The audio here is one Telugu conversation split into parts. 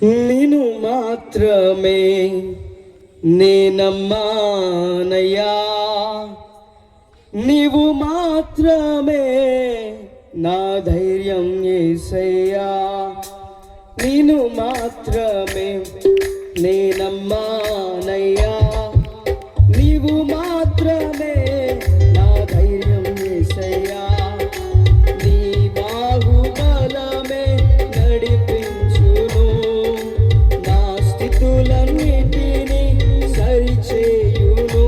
నిన్ను మాత్రమే నేనమ్మానయ్యా, నీవు మాత్రమే నా ధైర్యం యేసయ్యా. నిన్ను మాత్రమే నేనమ్మానయ్యా, నీవు మాత్రమే నా ధైర్యం యేసయ్యా. నీ బాహుబలమే నడిపించును, నా స్థితులన్నిటినీ సరిచేయును.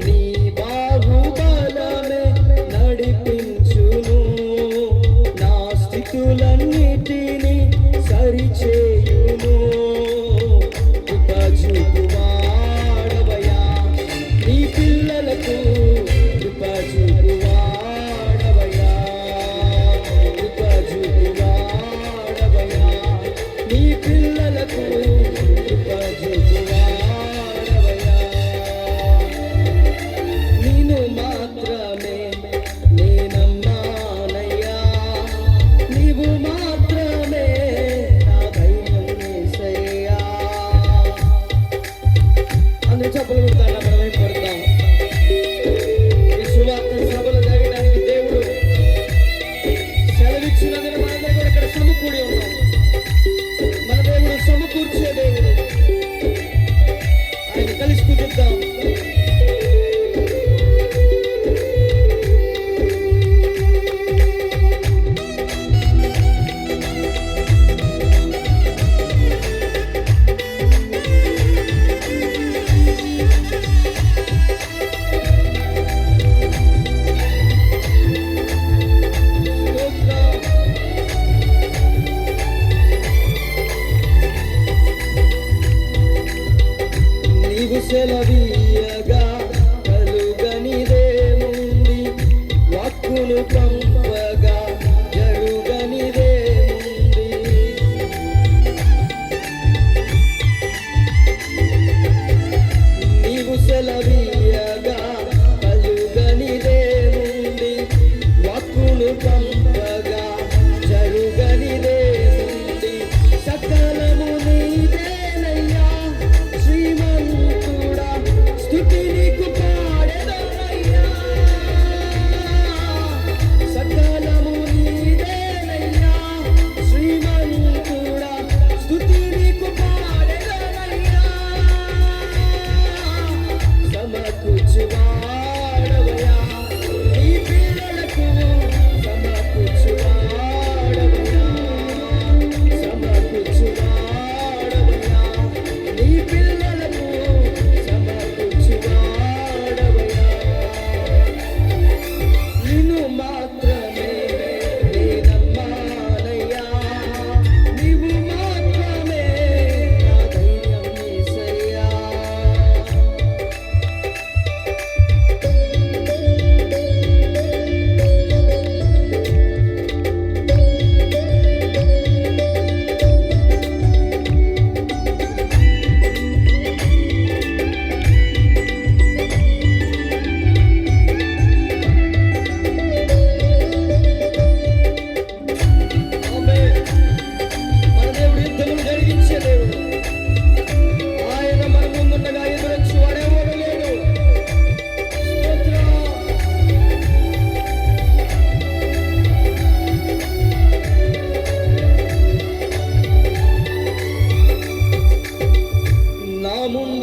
నీ బాహుబలమే నడిపించును, నా స్థితులన్నిటినీ సరిచేయును. కృప చూపువాడవయ్యా నీ పిల్లలకు, కృప చూపువాడవయ్యా, కృప చూపువాడవయ్యా నీ పిల్లలకు, కృప చూపువాడవయ్యా. నిన్ను మాత్రమే నేనమ్మానయ్యా, నీవు మాత్రమే నా ధైర్యం యేసయ్యా. అందరూ చప్పట్లు కొడతాం, మనం వైపు కొడతాం. ఈ సువార్త సభలు జరగడానికి దేవుడు సెలవిచ్చినందుకు మనందరం కూడా ఇక్కడ సమకూడి ఉన్నాం. మన దేవుడు సమకూర్చే దేవుడు, ఆయన కలిసి కూర్చుద్దాం. నీవు సెలవీయగా కలుగనిదేముంది, వాక్కును పంపగా జరుగనిదేముంది. నీవు సెలవీయగా కలుగనిదేముంది, వాక్కును పంపగా జరుగనిదేముంది. సకలము నీదేనయ్యా శ్రీమంతుడా, స్తుతి నీకు పాడెదనయ్యా. సకలము నీదేనయ్యా శ్రీమంతుడా, స్తుతి నీకు పాడెదనయ్యా. సమకూర్చువాడవయ్యా నీ పిల్లలకు, సమకూర్చువాడవయ్యా, సమకూర్చువాడవయ్యా నీ పిల్లలకు, సమకూర్చువాడవయ్యా. నిన్ను మాత్రమే నేనమ్మానయ్యా, నీవు మాత్రమే నా ధైర్యం యేసయ్యా. ఆమేన్. మన దేవుడు యుద్ధములు జరిగించే దేవుడు. ఆయన మన ముందుండగా ఎదురొచ్చు వాడెవడు లేడు. స్తోత్రం. నా ముందు